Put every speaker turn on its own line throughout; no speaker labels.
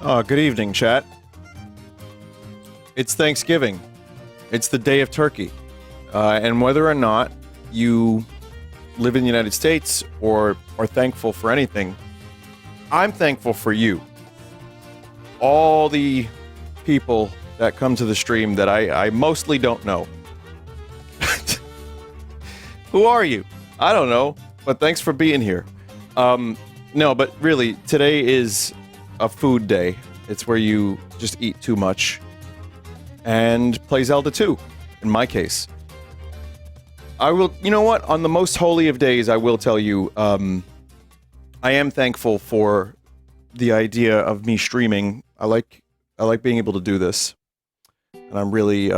Good evening, chat. It's Thanksgiving. It's the day of turkey. And whether or not you live in the United States or are thankful for anything, I'm thankful for you. All the people that come to the stream that I mostly don't know. Who are you? I don't know, but thanks for being here. No, but really, today is a food day. It's where you just eat too much and play Zelda 2, in my case. I will, you know what? On the most holy of days, I will tell you, I am thankful for the idea of me streaming. I like being able to do this, and I'm really,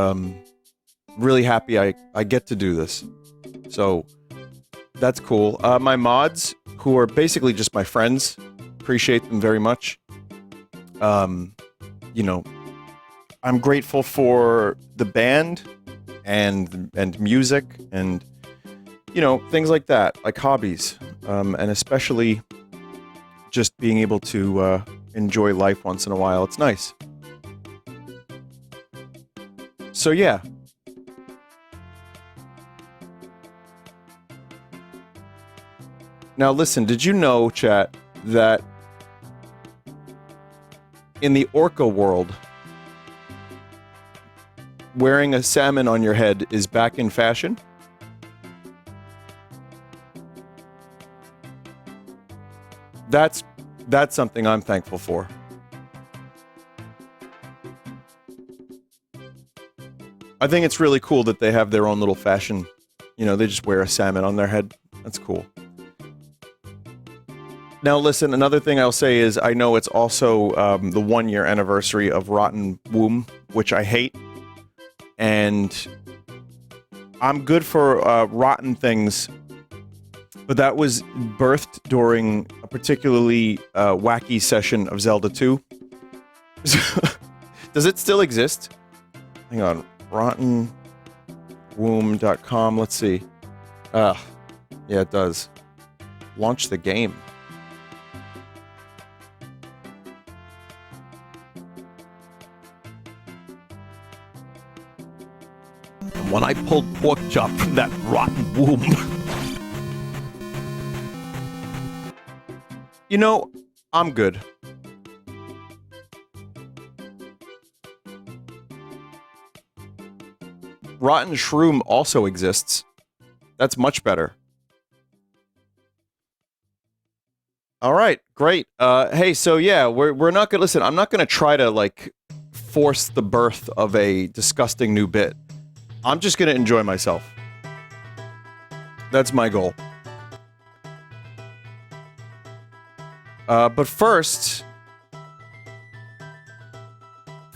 really happy I get to do this. So that's cool. My mods, who are basically just my friends, appreciate them very much. You know, I'm grateful for the band and music and, you know, things like that, like hobbies, and especially just being able to enjoy life once in a while. It's nice. So yeah. Now listen, did you know, chat, that in the orca world, wearing a salmon on your head is back in fashion? That's something I'm thankful for. I think it's really cool that they have their own little fashion. You know, they just wear a salmon on their head. That's cool. Now listen, another thing I'll say is I know it's also the 1-year anniversary of Rotten Womb, which I hate. And I'm good for rotten things, but that was birthed during a particularly wacky session of Zelda 2. Does it still exist? Hang on, rottenwomb.com, let's see. Yeah, it does. Launch the game. When I pulled pork chop from that rotten womb. You know, I'm good. Rotten shroom also exists. That's much better. All right, great. Hey, so yeah, we're not gonna listen. I'm not gonna try to like force the birth of a disgusting new bit. I'm just gonna enjoy myself. That's my goal. But first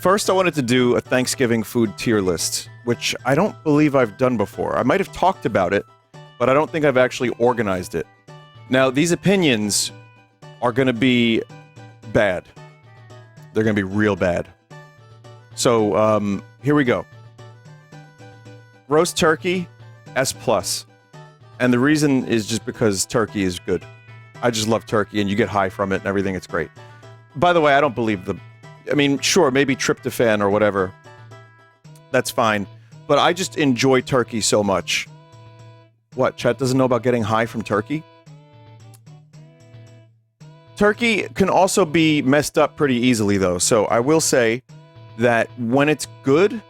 I wanted to do a Thanksgiving food tier list, which I don't believe I've done before. I might have talked about it, but I don't think I've actually organized it. Now, these opinions are gonna be bad. They're gonna be real bad. So, here we go. Roast turkey, S+. And the reason is just because turkey is good. I just love turkey, and you get high from it and everything. It's great. By the way, I don't believe I mean, sure, maybe tryptophan or whatever. That's fine. But I just enjoy turkey so much. What, Chet doesn't know about getting high from turkey? Turkey can also be messed up pretty easily, though. So I will say that when it's good,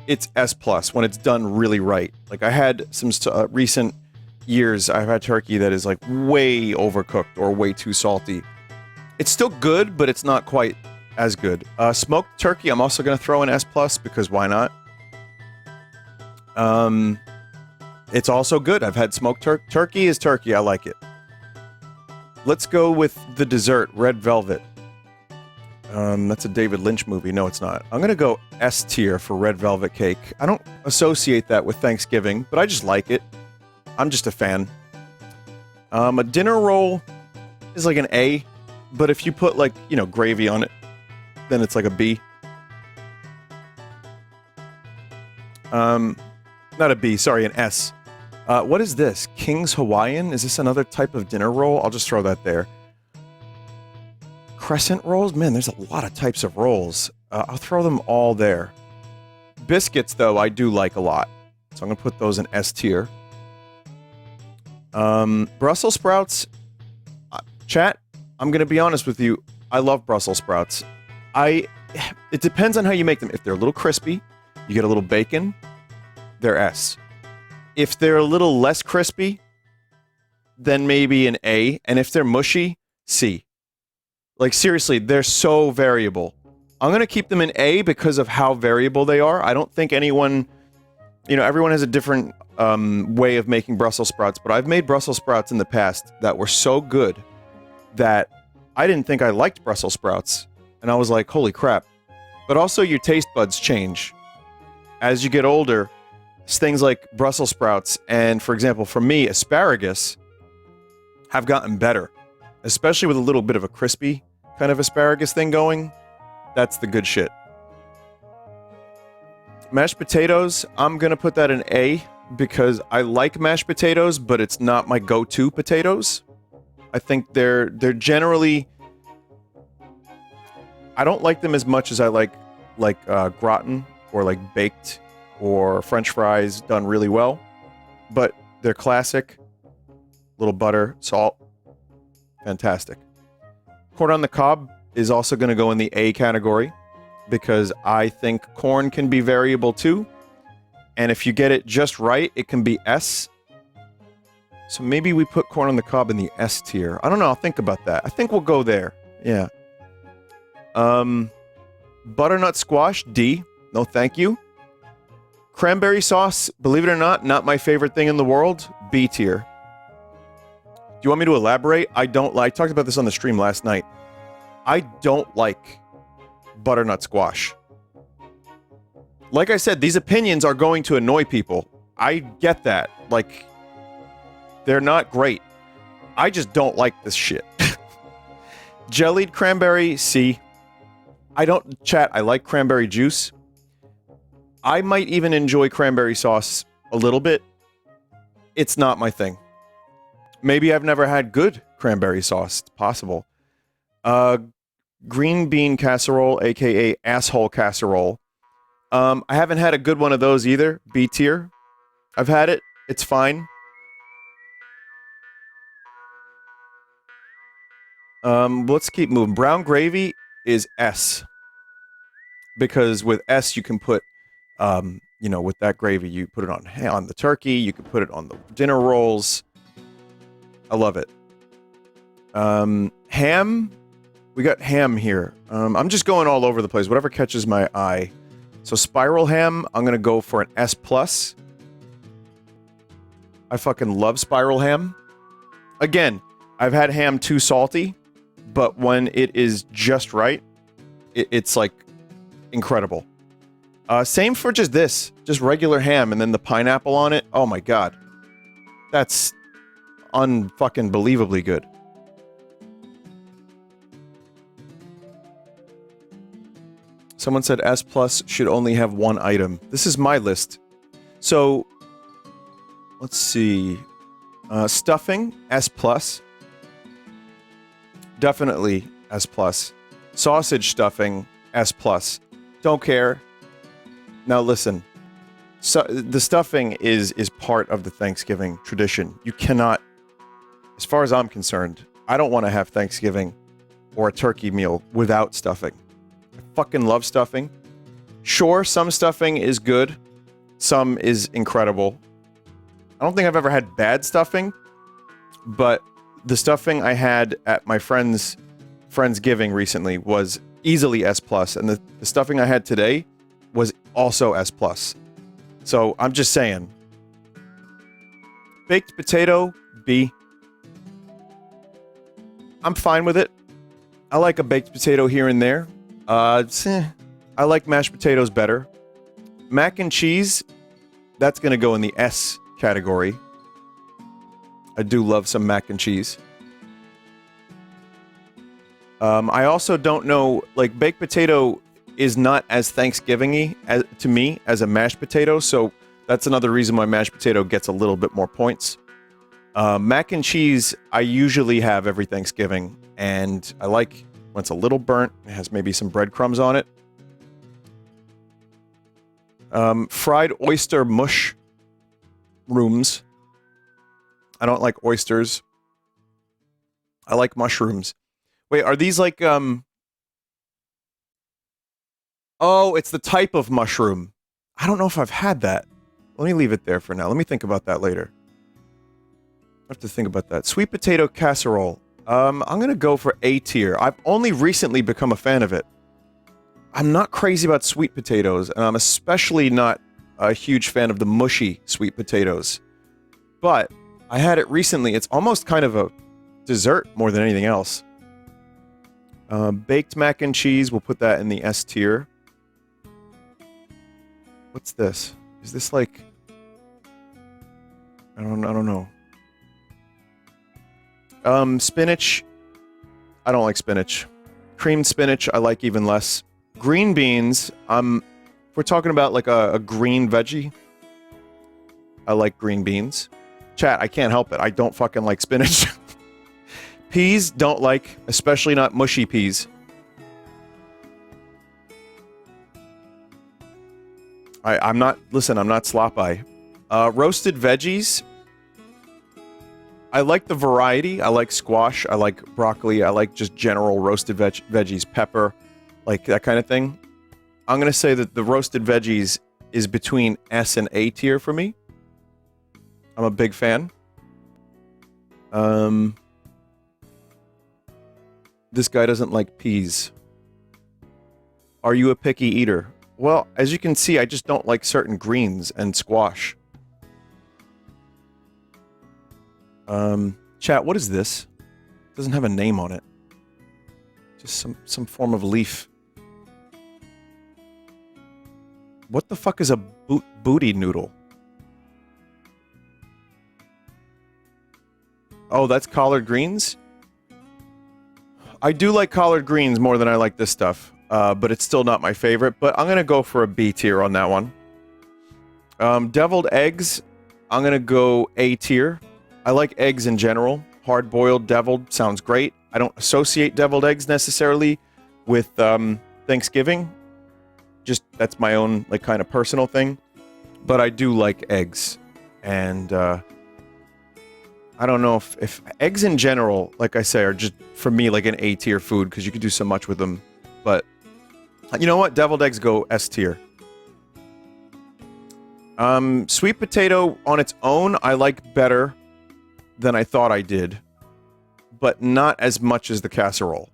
it's S+, when it's done really right. Like, I had some recent years, I've had turkey that is, like, way overcooked or way too salty. It's still good, but it's not quite as good. Smoked turkey, I'm also going to throw in S+, because why not? It's also good. I've had smoked turkey is turkey. I like it. Let's go with the dessert, red velvet. That's a David Lynch movie. No, it's not. I'm gonna go S tier for red velvet cake. I don't associate that with Thanksgiving, but I just like it. I'm just a fan. A dinner roll is like an A, but if you put, like, you know, gravy on it, then it's like a B. Not a B, sorry, an S. What is this? King's Hawaiian? Is this another type of dinner roll? I'll just throw that there. crescent rolls? Man, there's a lot of types of rolls. I'll throw them all there. Biscuits, though, I do like a lot. So I'm going to put those in S tier. Brussels sprouts. Chat, I'm going to be honest with you. I love Brussels sprouts. It depends on how you make them. If they're a little crispy, you get a little bacon, they're S. If they're a little less crispy, then maybe an A. And if they're mushy, C. Like, seriously, they're so variable. I'm going to keep them in A because of how variable they are. I don't think anyone... everyone has a different way of making Brussels sprouts, but I've made Brussels sprouts in the past that were so good that I didn't think I liked Brussels sprouts. And I was like, holy crap. But also your taste buds change. As you get older, things like Brussels sprouts and, for example, for me, asparagus have gotten better. Especially with a little bit of a crispy kind of asparagus thing going. That's the good shit. Mashed potatoes, I'm going to put that in A because I like mashed potatoes, but it's not my go-to potatoes. I think they're generally... I don't like them as much as I like gratin or like baked or French fries done really well. But they're classic. Little butter, salt. Fantastic. Corn on the cob is also going to go in the A category because I think corn can be variable too. And if you get it just right, it can be S. So maybe we put corn on the cob in the S tier. I don't know. I'll think about that. I think we'll go there. Yeah. Butternut squash, D. No, thank you. Cranberry sauce, believe it or not my favorite thing in the world. B tier. Do you want me to elaborate? I talked about this on the stream last night. I don't like butternut squash. Like I said, these opinions are going to annoy people. I get that. Like, they're not great. I just don't like this shit. Jellied cranberry, C. I like cranberry juice. I might even enjoy cranberry sauce a little bit. It's not my thing. Maybe I've never had good cranberry sauce. It's possible. Green bean casserole, aka asshole casserole. I haven't had a good one of those either. B tier. I've had it. It's fine. Let's keep moving. Brown gravy is S. Because with S, you can put, with that gravy, you put it on the turkey. You can put it on the dinner rolls. I love it. Ham. We got ham here. I'm just going all over the place. Whatever catches my eye. So spiral ham, I'm going to go for an S+. I fucking love spiral ham. Again, I've had ham too salty, but when it is just right, it's like incredible. Same for just regular ham and then the pineapple on it. Oh my god. That's unfucking believably good. Someone said S+ should only have one item. This is my list. So, let's see. Stuffing, S+. Definitely S+. Sausage stuffing, S+. Don't care. Now listen. So, the stuffing is part of the Thanksgiving tradition. You cannot, as far as I'm concerned, I don't want to have Thanksgiving or a turkey meal without stuffing. I fucking love stuffing. Sure, some stuffing is good. Some is incredible. I don't think I've ever had bad stuffing, but the stuffing I had at my Friendsgiving recently was easily S+, and the stuffing I had today was also S+. So, I'm just saying. Baked potato, B. I'm fine with it. I like a baked potato here and there. I like mashed potatoes better. Mac and cheese, that's going to go in the S category. I do love some mac and cheese. I also don't know, like, baked potato is not as Thanksgiving-y to me as a mashed potato, so that's another reason why mashed potato gets a little bit more points. Mac and cheese, I usually have every Thanksgiving, and I like When it's a little burnt, it has maybe some breadcrumbs on it. Fried oyster mush rooms. I don't like oysters. I like mushrooms. Wait, are these like, Oh, it's the type of mushroom. I don't know if I've had that. Let me leave it there for now. Let me think about that later. I have to think about that. Sweet potato casserole. I'm gonna go for A tier. I've only recently become a fan of it. I'm not crazy about sweet potatoes, and I'm especially not a huge fan of the mushy sweet potatoes. But I had it recently. It's almost kind of a dessert more than anything else. Baked mac and cheese. We'll put that in the S tier. What's this? Is this like... I don't know. Spinach. I don't like spinach. Creamed spinach, I like even less. Green beans, if we're talking about like a green veggie, I like green beans. Chat, I can't help it. I don't fucking like spinach. Peas, don't like, especially not mushy peas. I'm not slop-eye. Roasted veggies. I like the variety. I like squash. I like broccoli. I like just general roasted veggies. Pepper. Like that kind of thing. I'm going to say that the roasted veggies is between S and A tier for me. I'm a big fan. This guy doesn't like peas. Are you a picky eater? Well, as you can see, I just don't like certain greens and squash. Chat, what is this? It doesn't have a name on it. Just some form of leaf. What the fuck is a booty noodle? Oh, that's collard greens? I do like collard greens more than I like this stuff. But it's still not my favorite. But I'm going to go for a B tier on that one. Deviled eggs, I'm going to go A tier. I like eggs in general. Hard-boiled, deviled, sounds great. I don't associate deviled eggs necessarily with Thanksgiving. Just, that's my own, like, kind of personal thing. But I do like eggs. And, I don't know if eggs in general, like I say, are just, for me, like an A tier food, because you can do so much with them. But, you know what? Deviled eggs go S tier. Sweet potato on its own, I like better than I thought I did. But not as much as the casserole.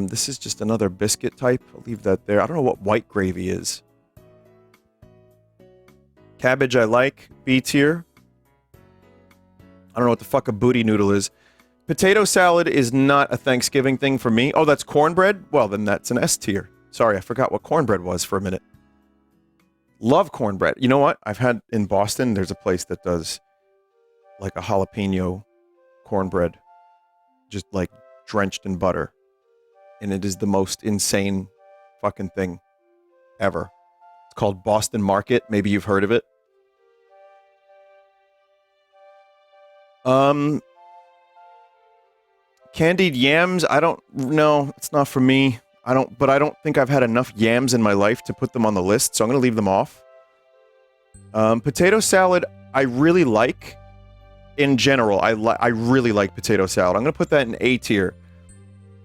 This is just another biscuit type. I'll leave that there. I don't know what white gravy is. Cabbage I like. B tier. I don't know what the fuck a booty noodle is. Potato salad is not a Thanksgiving thing for me. Oh, that's cornbread? Well, then that's an S tier. Sorry, I forgot what cornbread was for a minute. Love cornbread. You know what? I've had in Boston, there's a place that does like a jalapeno cornbread. Just like drenched in butter. And it is the most insane fucking thing ever. It's called Boston Market. Maybe you've heard of it. Candied yams, I don't know. It's not for me. But I don't think I've had enough yams in my life to put them on the list, so I'm going to leave them off. Potato salad, I really like. In general, I really like potato salad. I'm going to put that in A tier.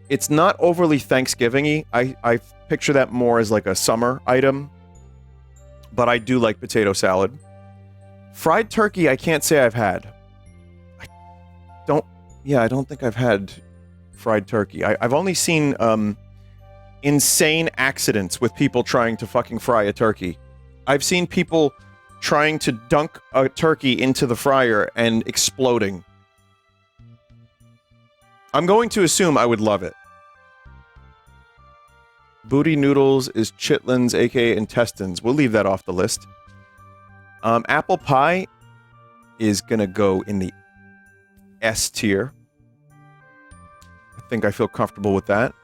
It's not overly Thanksgiving-y. I picture that more as like a summer item. But I do like potato salad. Fried turkey, I can't say I've had. I don't think I've had fried turkey. I've only seen insane accidents with people trying to fucking fry a turkey. I've seen people trying to dunk a turkey into the fryer and exploding. I'm going to assume I would love it. Booty noodles is chitlins, aka intestines. We'll leave that off the list. Apple pie is gonna go in the S tier. I think I feel comfortable with that.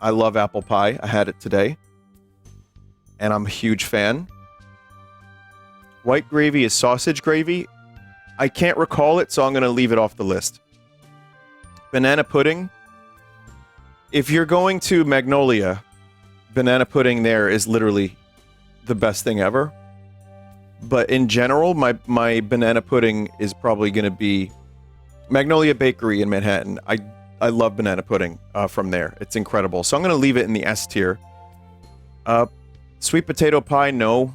I love apple pie. I had it today. And I'm a huge fan. White gravy is sausage gravy. I can't recall it, so I'm going to leave it off the list. Banana pudding. if you're going to Magnolia, banana pudding there is literally the best thing ever. But in general, my banana pudding is probably going to be Magnolia Bakery in Manhattan. I love banana pudding from there. It's incredible. So I'm going to leave it in the S tier. Sweet potato pie, no.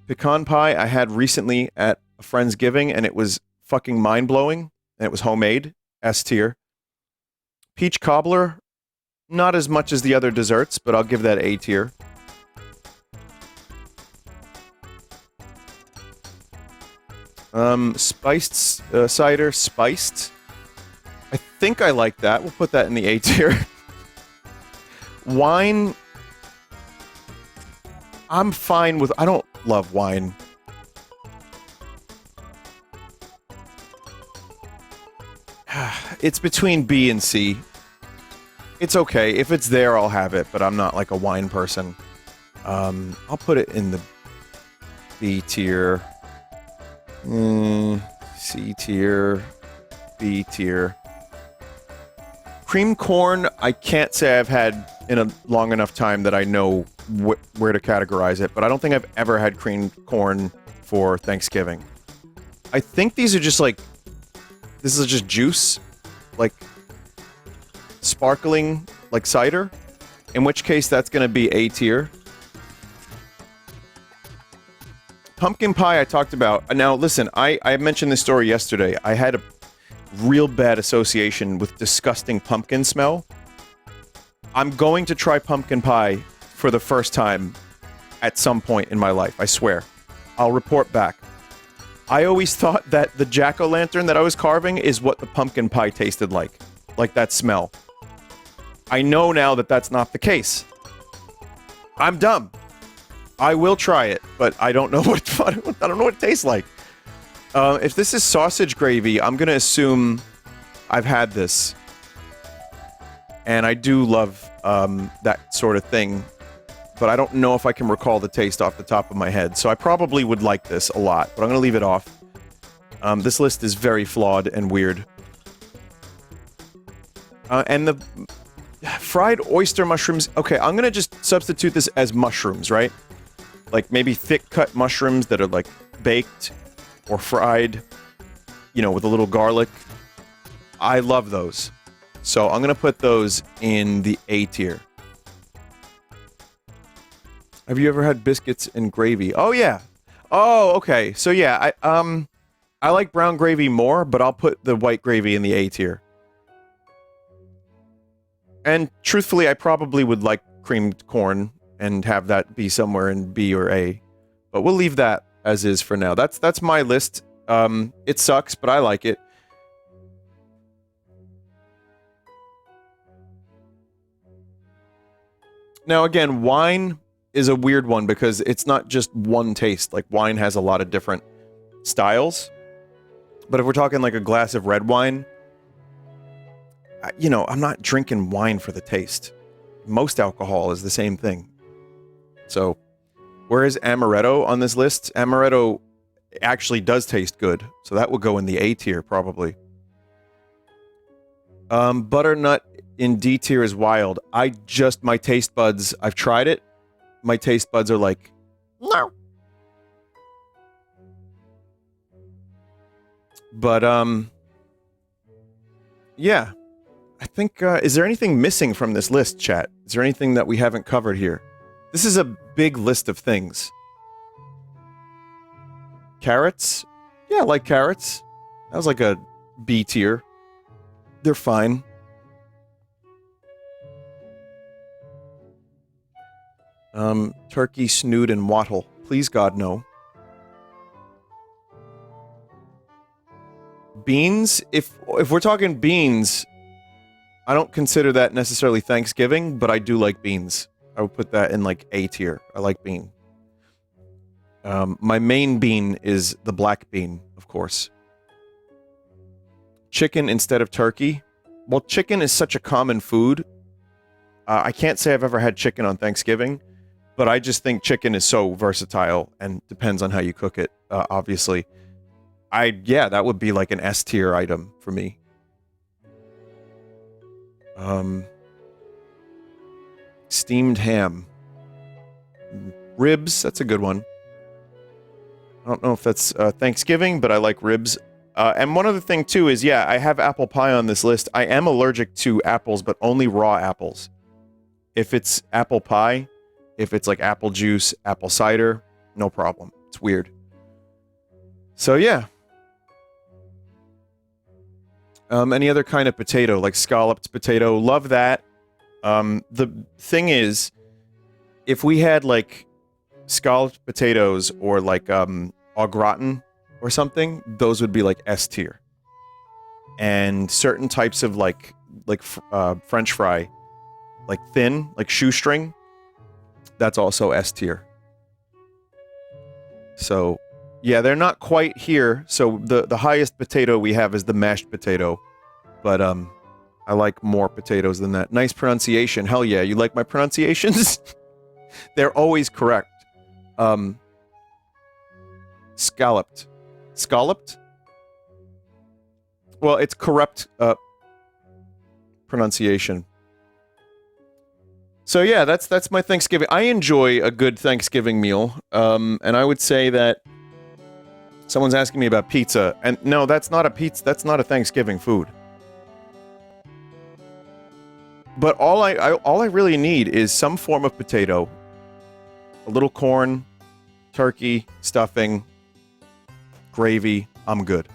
Pecan pie I had recently at a friend's giving, and it was fucking mind-blowing. And it was homemade. S tier. Peach cobbler, not as much as the other desserts, but I'll give that A tier. Spiced cider, spiced. I think I like that. We'll put that in the A tier. Wine, I'm fine with. I don't love wine. It's between B and C. It's okay. If it's there, I'll have it, but I'm not like a wine person. I'll put it in the B tier. C tier. B tier. Cream corn, I can't say I've had in a long enough time that I know where to categorize it, but I don't think I've ever had cream corn for Thanksgiving. I think these are just like... This is just juice. Like... Sparkling, like cider. In which case, that's going to be A tier. Pumpkin pie I talked about. Now, listen, I mentioned this story yesterday. I had a real bad association with disgusting pumpkin smell. I'm going to try pumpkin pie for the first time at some point in my life, I swear. I'll report back. I always thought that the jack-o'-lantern that I was carving is what the pumpkin pie tasted like that smell. I know now that that's not the case. I'm dumb. I will try it, but I don't know what I don't know what it tastes like. If this is sausage gravy, I'm gonna assume I've had this, and I do love that sort of thing, but I don't know if I can recall the taste off the top of my head. So I probably would like this a lot, but I'm gonna leave it off. This list is very flawed and weird. And the fried oyster mushrooms. Okay, I'm gonna just substitute this as mushrooms, right? Like maybe thick cut mushrooms that are like baked or fried, you know, with a little garlic. I love those. So I'm gonna put those in the A tier. Have you ever had biscuits and gravy? Oh yeah. Oh, okay. So yeah, I like brown gravy more, but I'll put the white gravy in the A tier. And truthfully, I probably would like creamed corn and have that be somewhere in B or A. But we'll leave that as is for now. That's my list. It sucks, but I like it. Now again, wine is a weird one because it's not just one taste. Like, wine has a lot of different styles. But if we're talking like a glass of red wine, you know, I'm not drinking wine for the taste. Most alcohol is the same thing. So, where is amaretto on this list? Amaretto actually does taste good, so that will go in the A tier, probably. Butternut in D tier is wild. My taste buds, I've tried it. My taste buds are like, no. But, yeah. I think, is there anything missing from this list, chat? Is there anything that we haven't covered here? This is a big list of things. Carrots? Yeah, I like carrots. That was like a B tier. They're fine. Turkey, snood, and wattle. Please, God, no. Beans? If we're talking beans, I don't consider that necessarily Thanksgiving, but I do like beans. I would put that in like A tier. I like bean. My main bean is the black bean, of course. Chicken instead of turkey. Well, chicken is such a common food. I can't say I've ever had chicken on Thanksgiving, but I just think chicken is so versatile and depends on how you cook it, obviously. Yeah, that would be like an S tier item for me. Steamed ham. Ribs, that's a good one. I don't know if that's Thanksgiving, but I like ribs. And one other thing, too, is, yeah, I have apple pie on this list. I am allergic to apples, but only raw apples. If it's apple pie, if it's like apple juice, apple cider, no problem. It's weird. So, yeah. Any other kind of potato, like scalloped potato, love that. The thing is, if we had, like, scalloped potatoes or, like, au gratin or something, those would be, like, S tier. And certain types of, like French fry, like thin, like shoestring, that's also S tier. So, yeah, they're not quite here. So the highest potato we have is the mashed potato. But, I like more potatoes than that. Nice pronunciation. Hell yeah, you like my pronunciations? They're always correct. Scalloped. Scalloped? Well, it's corrupt, pronunciation. So yeah, that's my Thanksgiving. I enjoy a good Thanksgiving meal. And I would say that someone's asking me about pizza, and no, that's not a pizza. That's not a Thanksgiving food. But all I really need is some form of potato, a little corn, turkey, stuffing, gravy. I'm good.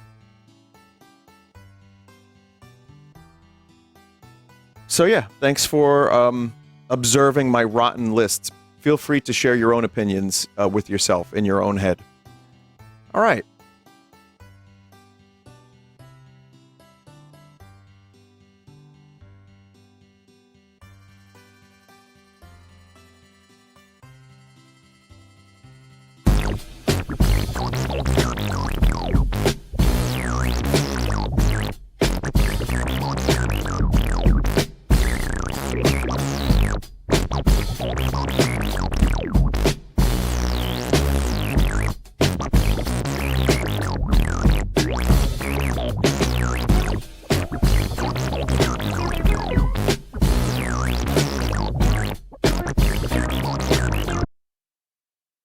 So yeah, thanks for observing my rotten lists. Feel free to share your own opinions with yourself in your own head. All right.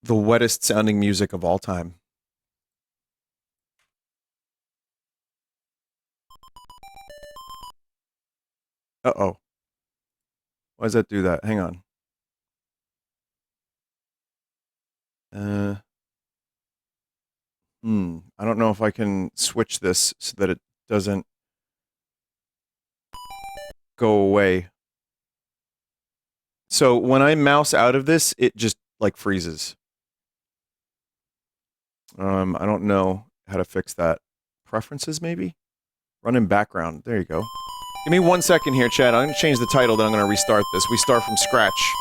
The wettest sounding music of all time. Uh-oh. Why does that do that? Hang on. I don't know if I can switch this so that it doesn't go away. So when I mouse out of this, it just, like, freezes. I don't know how to fix that. Preferences, maybe? Run in background. There you go. Give me 1 second here, Chad. I'm going to change the title, then I'm going to restart this. We start from scratch.